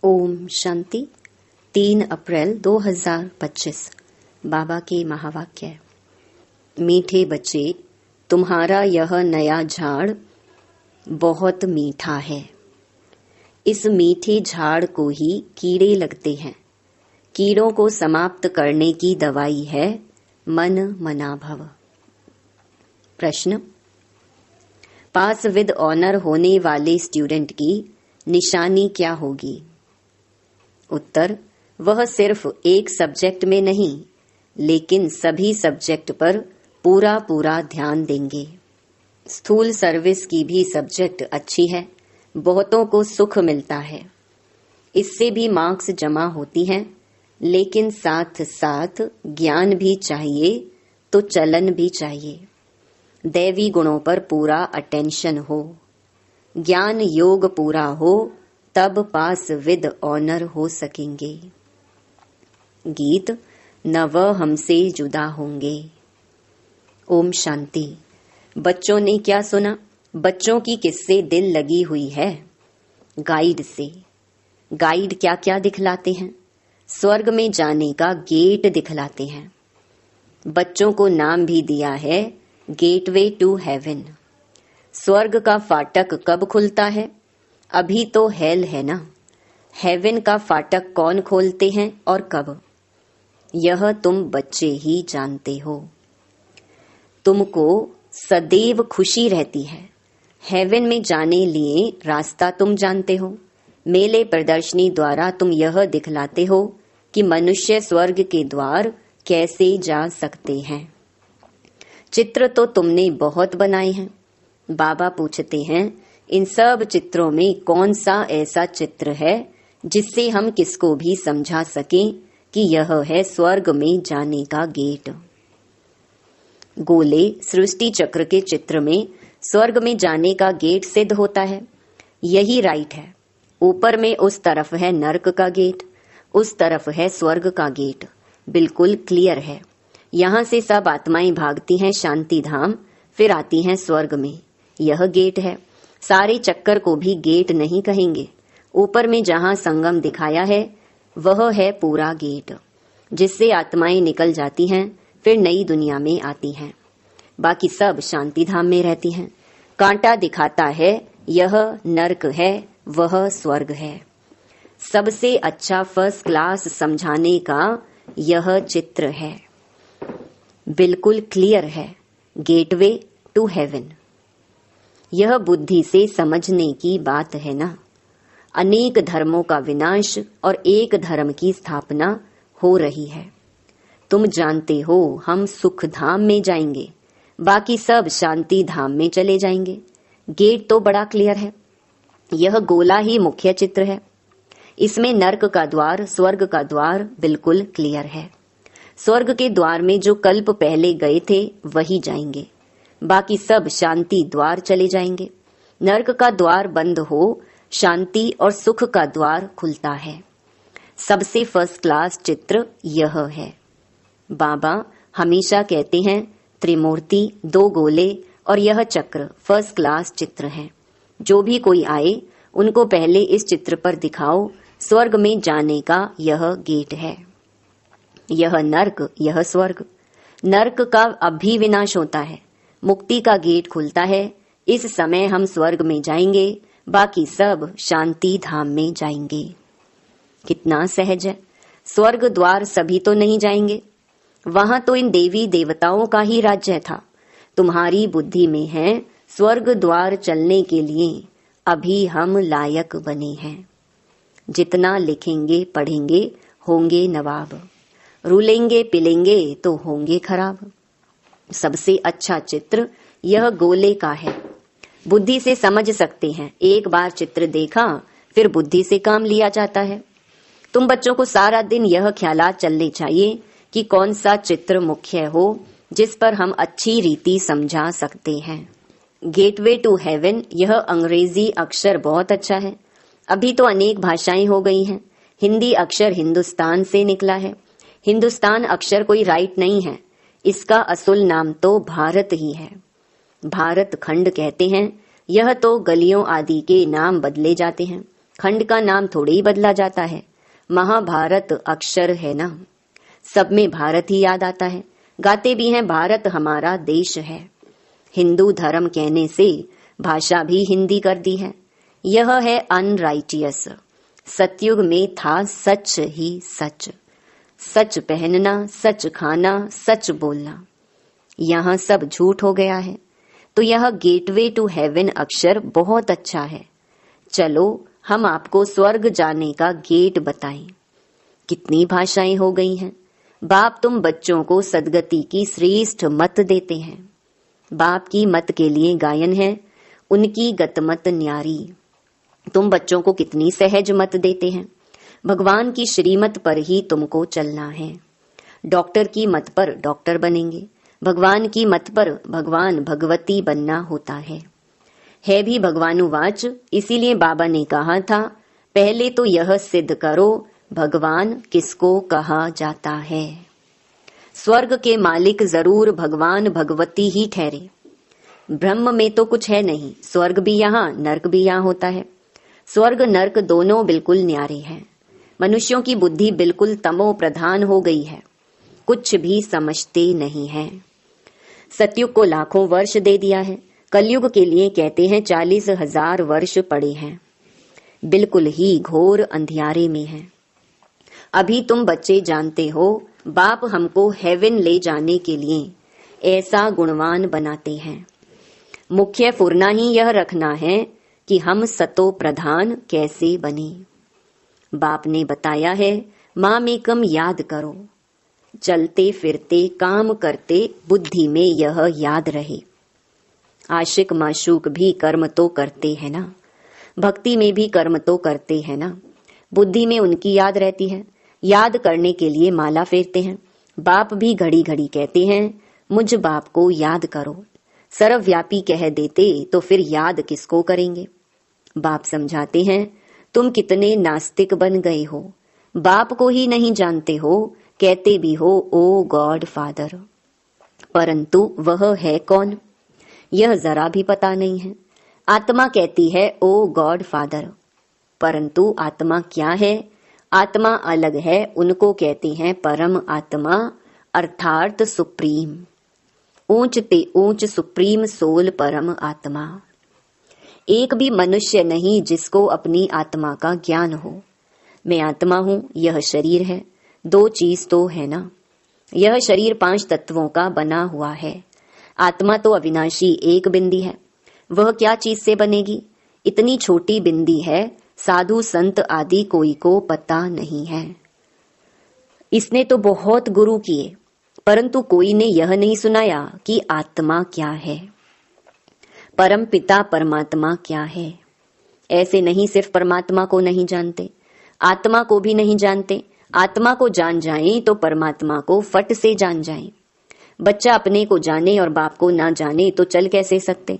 ओम शांति। 3 अप्रैल 2025। बाबा के महावाक्य। मीठे बच्चे, तुम्हारा यह नया झाड़ बहुत मीठा है। इस मीठे झाड़ को ही कीड़े लगते हैं। कीड़ों को समाप्त करने की दवाई है मन मना भव। प्रश्न। पास विद ऑनर होने वाले स्टूडेंट की निशानी क्या होगी? उत्तर। वह सिर्फ एक सब्जेक्ट में नहीं, लेकिन सभी सब्जेक्ट पर पूरा ध्यान देंगे। स्थूल सर्विस की भी सब्जेक्ट अच्छी है, बहुतों को सुख मिलता है, इससे भी मार्क्स जमा होती हैं, लेकिन साथ साथ ज्ञान भी चाहिए तो चलन भी चाहिए। दैवी गुणों पर पूरा अटेंशन हो, ज्ञान योग पूरा हो, तब पास विद ऑनर हो सकेंगे। गीत। न वह हमसे जुदा होंगे। ओम शांति। बच्चों ने क्या सुना? बच्चों की किससे दिल लगी हुई है? गाइड से। गाइड क्या क्या दिखलाते हैं? स्वर्ग में जाने का गेट दिखलाते हैं। बच्चों को नाम भी दिया है गेटवे टू हेवन। स्वर्ग का फाटक कब खुलता है? अभी तो हेल है ना। हेवन का फाटक कौन खोलते हैं और कब? यह तुम बच्चे ही जानते हो। तुमको सदैव खुशी रहती है। हेवन में जाने लिए रास्ता तुम जानते हो। मेले प्रदर्शनी द्वारा तुम यह दिखलाते हो कि मनुष्य स्वर्ग के द्वार कैसे जा सकते हैं। चित्र तो तुमने बहुत बनाए हैं। बाबा पूछते हैं, इन सब चित्रों में कौन सा ऐसा चित्र है जिससे हम किसको भी समझा सकें कि यह है स्वर्ग में जाने का गेट। गोले सृष्टि चक्र के चित्र में स्वर्ग में जाने का गेट सिद्ध होता है। यही राइट है। ऊपर में उस तरफ है नर्क का गेट, उस तरफ है स्वर्ग का गेट। बिल्कुल क्लियर है। यहाँ से सब आत्माएं भागती हैं शांति धाम, फिर आती हैं स्वर्ग में। यह गेट है। सारे चक्कर को भी गेट नहीं कहेंगे। ऊपर में जहां संगम दिखाया है वह है पूरा गेट, जिससे आत्माएं निकल जाती हैं, फिर नई दुनिया में आती हैं। बाकी सब शांति धाम में रहती हैं। कांटा दिखाता है यह नर्क है, वह स्वर्ग है। सबसे अच्छा फर्स्ट क्लास समझाने का यह चित्र है। बिल्कुल क्लियर है। Gateway to heaven. यह बुद्धि से समझने की बात है ना। अनेक धर्मों का विनाश और एक धर्म की स्थापना हो रही है। तुम जानते हो हम सुख धाम में जाएंगे, बाकी सब शांति धाम में चले जाएंगे। गेट तो बड़ा क्लियर है। यह गोला ही मुख्य चित्र है। इसमें नर्क का द्वार, स्वर्ग का द्वार बिल्कुल क्लियर है। स्वर्ग के द्वार में जो कल्प पहले गए थे वही जाएंगे, बाकी सब शांति द्वार चले जाएंगे। नर्क का द्वार बंद हो, शांति और सुख का द्वार खुलता है। सबसे फर्स्ट क्लास चित्र यह है। बाबा हमेशा कहते हैं त्रिमूर्ति, 2 गोले और यह चक्र फर्स्ट क्लास चित्र हैं। जो भी कोई आए उनको पहले इस चित्र पर दिखाओ, स्वर्ग में जाने का यह गेट है। यह नर्क, यह स्वर्ग। नर्क का अब भी विनाश होता है, मुक्ति का गेट खुलता है। इस समय हम स्वर्ग में जाएंगे, बाकी सब शांति धाम में जाएंगे। कितना सहज है। स्वर्ग द्वार सभी तो नहीं जाएंगे, वहां तो इन देवी देवताओं का ही राज्य था। तुम्हारी बुद्धि में है स्वर्ग द्वार चलने के लिए अभी हम लायक बने हैं। जितना लिखेंगे पढ़ेंगे होंगे नवाब, रूलेंगे पिलेंगे तो होंगे खराब। सबसे अच्छा चित्र यह गोले का है। बुद्धि से समझ सकते हैं। एक बार चित्र देखा फिर बुद्धि से काम लिया जाता है। तुम बच्चों को सारा दिन यह ख्यालात चलने चाहिए कि कौन सा चित्र मुख्य हो, जिस पर हम अच्छी रीति समझा सकते हैं। गेटवे टू हेवन, यह अंग्रेजी अक्षर बहुत अच्छा है। अभी तो अनेक भाषाएं हो गई हैं। हिंदी अक्षर हिंदुस्तान से निकला है। हिंदुस्तान अक्षर कोई राइट नहीं है, इसका असुल नाम तो भारत ही है। भारत खंड कहते हैं। यह तो गलियों आदि के नाम बदले जाते हैं। खंड का नाम थोड़े ही बदला जाता है। महाभारत अक्षर है ना, सब में भारत ही याद आता है। गाते भी हैं भारत हमारा देश है। हिंदू धर्म कहने से भाषा भी हिंदी कर दी है। यह है अनराइटियस। सतयुग में था सच ही सच, सच पहनना, सच खाना, सच बोलना। यहाँ सब झूठ हो गया है। तो यह गेटवे टू हेवन अक्षर बहुत अच्छा है। चलो हम आपको स्वर्ग जाने का गेट बताएं। कितनी भाषाएं हो गई हैं। बाप तुम बच्चों को सदगति की श्रेष्ठ मत देते हैं। बाप की मत के लिए गायन है, उनकी गतमत न्यारी। तुम बच्चों को कितनी सहज मत देते हैं। भगवान की श्रीमत पर ही तुमको चलना है। डॉक्टर की मत पर डॉक्टर बनेंगे, भगवान की मत पर भगवान भगवती बनना होता है भी भगवानुवाच। इसीलिए बाबा ने कहा था, पहले तो यह सिद्ध करो भगवान किसको कहा जाता है। स्वर्ग के मालिक जरूर भगवान भगवती ही ठहरे। ब्रह्म में तो कुछ है नहीं, स्वर्ग भी यहाँ नर्क भी यहाँ होता है। स्वर्ग नर्क दोनों बिल्कुल न्यारे हैं। मनुष्यों की बुद्धि बिल्कुल तमो प्रधान हो गई है, कुछ भी समझते नहीं है। सतयुग को लाखों वर्ष दे दिया है, कलयुग के लिए कहते हैं 40,000 वर्ष पड़े हैं। बिल्कुल ही घोर अंधियारे में है। अभी तुम बच्चे जानते हो, बाप हमको हेवन ले जाने के लिए ऐसा गुणवान बनाते हैं। मुख्य फुरना ही यह रखना है कि हम सतो प्रधान कैसे बने। बाप ने बताया है, माम एकम याद करो। चलते फिरते काम करते बुद्धि में यह याद रहे। आशिक माशूक भी कर्म तो करते हैं ना, भक्ति में भी कर्म तो करते हैं ना। बुद्धि में उनकी याद रहती है। याद करने के लिए माला फेरते हैं। बाप भी घड़ी घड़ी कहते हैं, मुझ बाप को याद करो। सर्वव्यापी कह देते तो फिर याद किसको करेंगे। बाप समझाते हैं, तुम कितने नास्तिक बन गए हो, बाप को ही नहीं जानते हो, कहते भी हो ओ गॉड फादर, परंतु वह है कौन यह जरा भी पता नहीं है। आत्मा कहती है ओ गॉड फादर, परंतु आत्मा क्या है? आत्मा अलग है, उनको कहते हैं परम आत्मा अर्थात सुप्रीम। ऊंच ते ऊंच सुप्रीम सोल परम आत्मा। एक भी मनुष्य नहीं जिसको अपनी आत्मा का ज्ञान हो। मैं आत्मा हूं, यह शरीर है, दो चीज तो है ना। यह शरीर 5 तत्वों का बना हुआ है। आत्मा तो अविनाशी एक बिंदी है, वह क्या चीज से बनेगी? इतनी छोटी बिंदी है, साधु संत आदि कोई को पता नहीं है। इसने तो बहुत गुरु किए, परंतु कोई ने यह नहीं सुनाया कि आत्मा क्या है, परम पिता परमात्मा क्या है। ऐसे नहीं सिर्फ परमात्मा को नहीं जानते, आत्मा को भी नहीं जानते। आत्मा को जान जाएं तो परमात्मा को फट से जान जाएं। बच्चा अपने को जाने और बाप को ना जाने तो चल कैसे सकते।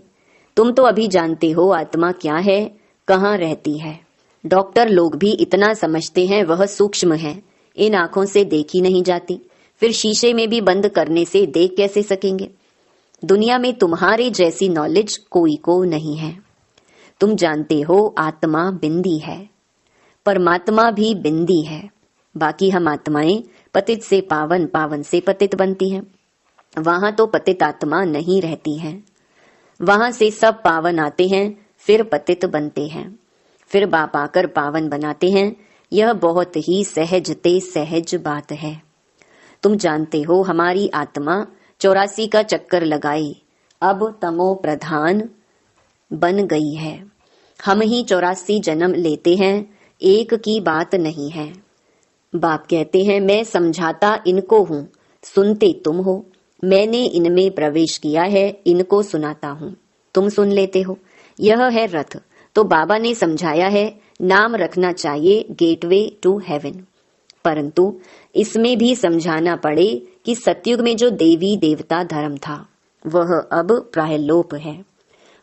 तुम तो अभी जानते हो आत्मा क्या है, कहाँ रहती है। डॉक्टर लोग भी इतना समझते हैं वह सूक्ष्म है, इन आंखों से देखी नहीं जाती, फिर शीशे में भी बंद करने से देख कैसे सकेंगे। दुनिया में तुम्हारे जैसी नॉलेज कोई को नहीं है। तुम जानते हो आत्मा बिंदी है, परमात्मा भी बिंदी है। बाकी हम आत्माएं पतित से पावन, पावन से पतित बनती हैं। वहां तो पतित आत्मा नहीं रहती है। वहां से सब पावन आते हैं, फिर पतित बनते हैं, फिर बाप आकर पावन बनाते हैं। यह बहुत ही सहजते सहज बात है। तुम जानते हो हमारी आत्मा 84 का चक्कर लगाई, अब तमो प्रधान बन गई है। हम ही 84 जन्म लेते हैं, एक की बात नहीं है। बाप कहते हैं मैं समझाता इनको हूँ, सुनते तुम हो। मैंने इनमें प्रवेश किया है, इनको सुनाता हूँ, तुम सुन लेते हो। यह है रथ। तो बाबा ने समझाया है, नाम रखना चाहिए गेटवे टू हेवन, परंतु इसमें भी समझाना पड़े कि सतयुग में जो देवी देवता धर्म था वह अब प्रायलोप है,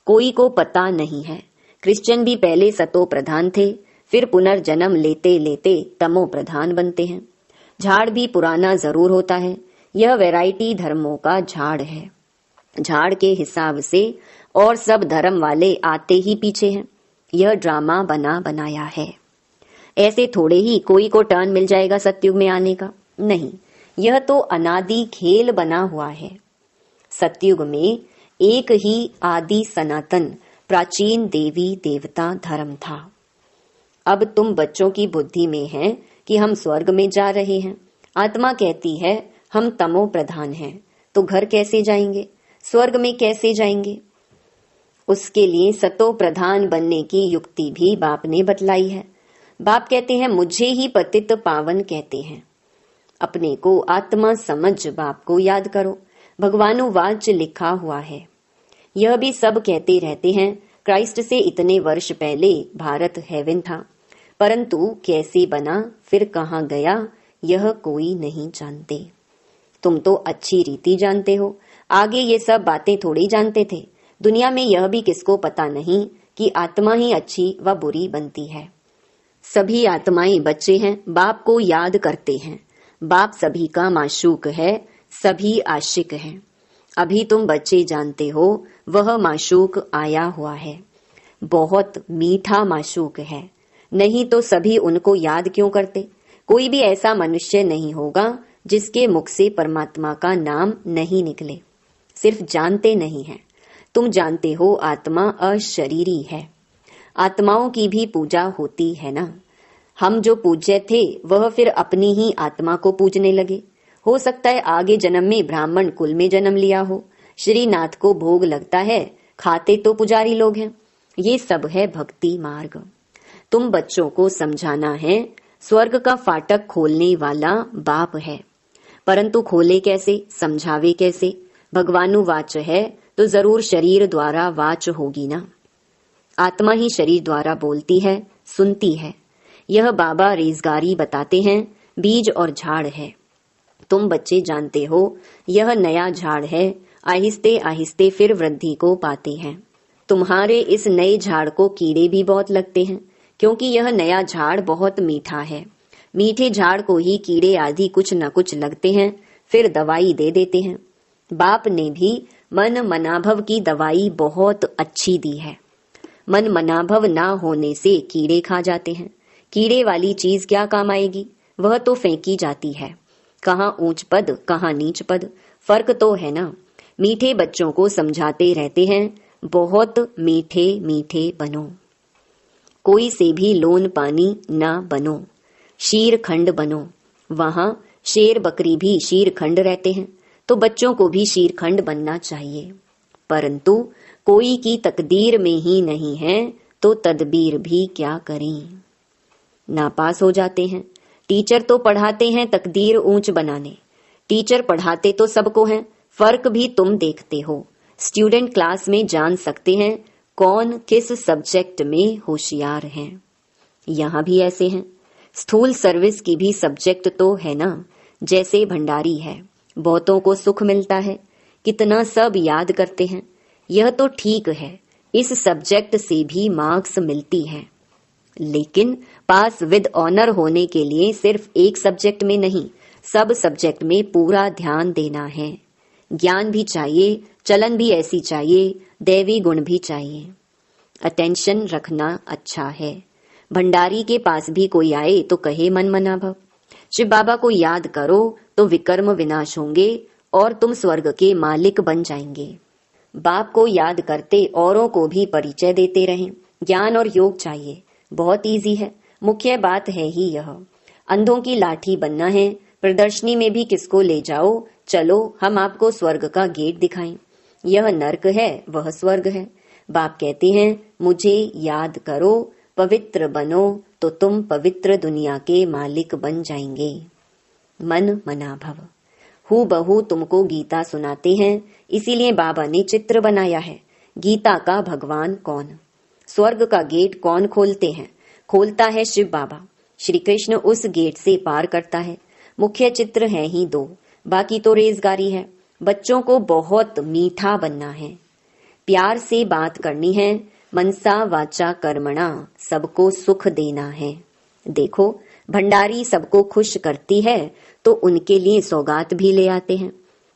कोई को पता नहीं है। क्रिश्चियन भी पहले सतो प्रधान थे, फिर पुनर्जन्म लेते लेते तमो प्रधान बनते हैं। झाड़ भी पुराना जरूर होता है, यह वैरायटी धर्मों का झाड़ है। झाड़ के हिसाब से और सब धर्म वाले आते ही पीछे हैं। यह ड्रामा बना बनाया है। ऐसे थोड़े ही कोई को टर्न मिल जाएगा सतयुग में आने का, नहीं, यह तो अनादि खेल बना हुआ है। सतयुग में एक ही आदि सनातन प्राचीन देवी देवता धर्म था। अब तुम बच्चों की बुद्धि में है कि हम स्वर्ग में जा रहे हैं। आत्मा कहती है हम तमो प्रधान हैं, तो घर कैसे जाएंगे, स्वर्ग में कैसे जाएंगे? उसके लिए सतो प्रधान बनने की युक्ति भी बाप ने बतलाई है। बाप कहते हैं मुझे ही पतित पावन कहते हैं। अपने को आत्मा समझ बाप को याद करो। भगवानुवाच लिखा हुआ है। यह भी सब कहते रहते हैं क्राइस्ट से इतने वर्ष पहले भारत हेवन था, परंतु कैसे बना फिर कहाँ गया यह कोई नहीं जानते। तुम तो अच्छी रीति जानते हो, आगे ये सब बातें थोड़ी जानते थे। दुनिया में यह भी किसको पता नहीं कि आत्मा ही अच्छी व बुरी बनती है। सभी आत्माएं बच्चे हैं, बाप को याद करते हैं। बाप सभी का माशूक है, सभी आशिक हैं। अभी तुम बच्चे जानते हो वह माशूक आया हुआ है, बहुत मीठा माशूक है, नहीं तो सभी उनको याद क्यों करते? कोई भी ऐसा मनुष्य नहीं होगा जिसके मुख से परमात्मा का नाम नहीं निकले। सिर्फ जानते नहीं हैं। तुम जानते हो आत्मा अशरीरी है। आत्माओं की भी पूजा होती है ना। हम जो पूज्य थे वह फिर अपनी ही आत्मा को पूजने लगे। हो सकता है आगे जन्म में ब्राह्मण कुल में जन्म लिया हो। श्रीनाथ को भोग लगता है, खाते तो पुजारी लोग हैं। ये सब है भक्ति मार्ग। तुम बच्चों को समझाना है स्वर्ग का फाटक खोलने वाला बाप है, परंतु खोले कैसे, समझावे कैसे? भगवानुवाच है तो जरूर शरीर द्वारा वाच होगी ना। आत्मा ही शरीर द्वारा बोलती है, सुनती है। यह बाबा रेजगारी बताते हैं, बीज और झाड़ है। तुम बच्चे जानते हो यह नया झाड़ है, आहिस्ते आहिस्ते फिर वृद्धि को पाते हैं। तुम्हारे इस नए झाड़ को कीड़े भी बहुत लगते हैं, क्योंकि यह नया झाड़ बहुत मीठा है। मीठे झाड़ को ही कीड़े आदि कुछ न कुछ लगते हैं, फिर दवाई दे देते हैं। बाप ने भी मन मनाभव की दवाई बहुत अच्छी दी है। मन मनाभव ना होने से कीड़े खा जाते हैं। कीड़े वाली चीज क्या काम आएगी, वह तो फेंकी जाती है। कहाँ ऊंच पद कहाँ नीच पद, फर्क तो है ना। मीठे बच्चों को समझाते रहते हैं, बहुत मीठे मीठे बनो। कोई से भी लोन पानी ना बनो, शीर खंड बनो। वहां शेर बकरी भी शीर खंड रहते हैं, तो बच्चों को भी शीर खंड बनना चाहिए। परंतु कोई की तकदीर में ही नहीं है तो तदबीर भी क्या करें। नापास हो जाते हैं। टीचर तो पढ़ाते हैं तकदीर ऊंच बनाने। टीचर पढ़ाते तो सबको हैं, फर्क भी तुम देखते हो। स्टूडेंट क्लास में जान सकते हैं कौन किस सब्जेक्ट में होशियार हैं। यहाँ भी ऐसे हैं। स्थूल सर्विस की भी सब्जेक्ट तो है ना, जैसे भंडारी है, बहुतों को सुख मिलता है, कितना सब याद करते हैं। यह तो ठीक है, इस सब्जेक्ट से भी मार्क्स मिलती हैं, लेकिन पास विद ऑनर होने के लिए सिर्फ एक सब्जेक्ट में नहीं, सब सब्जेक्ट में पूरा ध्यान देना है। ज्ञान भी चाहिए, चलन भी ऐसी चाहिए, दैवी गुण भी चाहिए। अटेंशन रखना अच्छा है। भंडारी के पास भी कोई आए तो कहे मन मना भव। शिव बाबा को याद करो तो विकर्म विनाश होंगे और तुम स्वर्ग के मालिक बन जाएंगे। बाप को याद करते औरों को भी परिचय देते रहें। ज्ञान और योग चाहिए, बहुत इजी है। मुख्य बात है ही यह। अंधों की लाठी बनना है। प्रदर्शनी में भी किसको ले जाओ, चलो हम आपको स्वर्ग का गेट दिखाएं। यह नर्क है, वह स्वर्ग है। बाप कहते हैं मुझे याद करो, पवित्र बनो तो तुम पवित्र दुनिया के मालिक बन जाएंगे। मन मना भव। हू बहू तुमको गीता सुनाते हैं, इसीलिए बाबा ने चित्र बनाया है। गीता का भगवान कौन, स्वर्ग का गेट कौन खोलते हैं? खोलता है शिव बाबा। श्री कृष्ण उस गेट से पार करता है। मुख्य चित्र है ही दो, बाकी तो रेजगारी है। बच्चों को बहुत मीठा बनना है, प्यार से बात करनी है, मनसा वाचा कर्मणा, सबको सुख देना है। देखो भंडारी सबको खुश करती है तो उनके लिए सौगात भी ले आते हैं।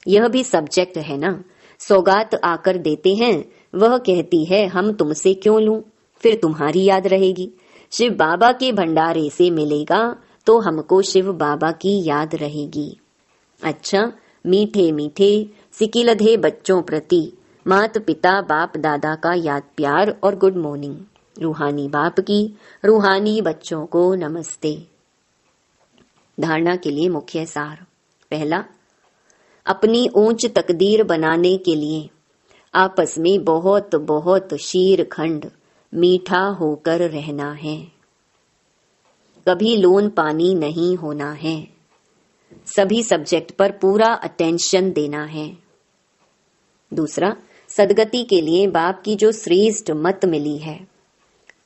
यह भी सब्जेक्ट है ना। सौगात आकर देते हैं, वह कहती है हम तुमसे क्यों लूं, फिर तुम्हारी याद रहेगी। शिव बाबा के भंडारे से मिलेगा तो हमको शिव बाबा की याद रहेगी। अच्छा, मीठे मीठे सिकिलधे बच्चों प्रति माता पिता बाप दादा का याद प्यार और गुड मॉर्निंग। रूहानी बाप की रूहानी बच्चों को नमस्ते। धारणा के लिए मुख्य सार। पहला, अपनी ऊंच तकदीर बनाने के लिए आपस में बहुत बहुत शीरखंड मीठा होकर रहना है। कभी लोन पानी नहीं होना है। सभी सब्जेक्ट पर पूरा अटेंशन देना है। दूसरा, सदगति के लिए बाप की जो श्रेष्ठ मत मिली है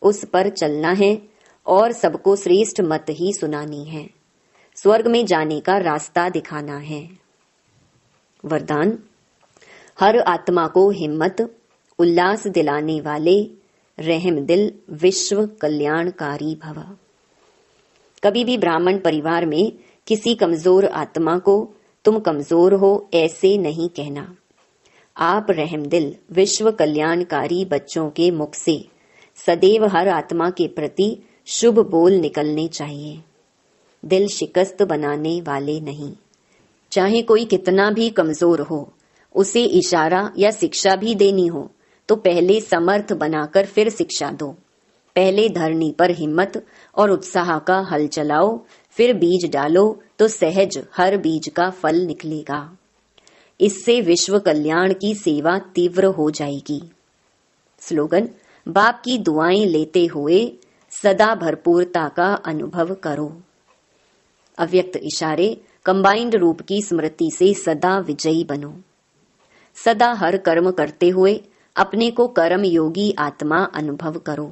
उस पर चलना है और सबको श्रेष्ठ मत ही सुनानी है। स्वर्ग में जाने का रास्ता दिखाना है। वरदान, हर आत्मा को हिम्मत उल्लास दिलाने वाले रहम दिल विश्व कल्याणकारी भव। कभी भी ब्राह्मण परिवार में किसी कमजोर आत्मा को तुम कमजोर हो ऐसे नहीं कहना। आप रहम दिल विश्व कल्याणकारी बच्चों के मुख से सदैव हर आत्मा के प्रति शुभ बोल निकलने चाहिए। दिल शिकस्त बनाने वाले नहीं। चाहे कोई कितना भी कमजोर हो, उसे इशारा या शिक्षा भी देनी हो तो पहले समर्थ बनाकर फिर शिक्षा दो। पहले धरनी पर हिम्मत और उत्साह का हल चलाओ, फिर बीज डालो तो सहज हर बीज का फल निकलेगा। इससे विश्व कल्याण की सेवा तीव्र हो जाएगी। स्लोगन, बाप की दुआएं लेते हुए सदा भरपूरता का अनुभव करो। अव्यक्त इशारे कंबाइंड रूप की स्मृति से सदा विजयी बनो। सदा हर कर्म करते हुए अपने को कर्म योगी आत्मा अनुभव करो।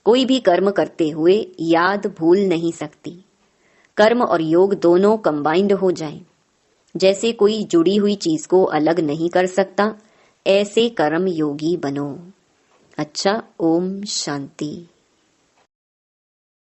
कोई भी कर्म करते हुए याद भूल नहीं सकती। कर्म और योग दोनों कंबाइंड हो जाएं। जैसे कोई जुड़ी हुई चीज को अलग नहीं कर सकता, ऐसे कर्म योगी बनो। अच्छा, ओम शांति।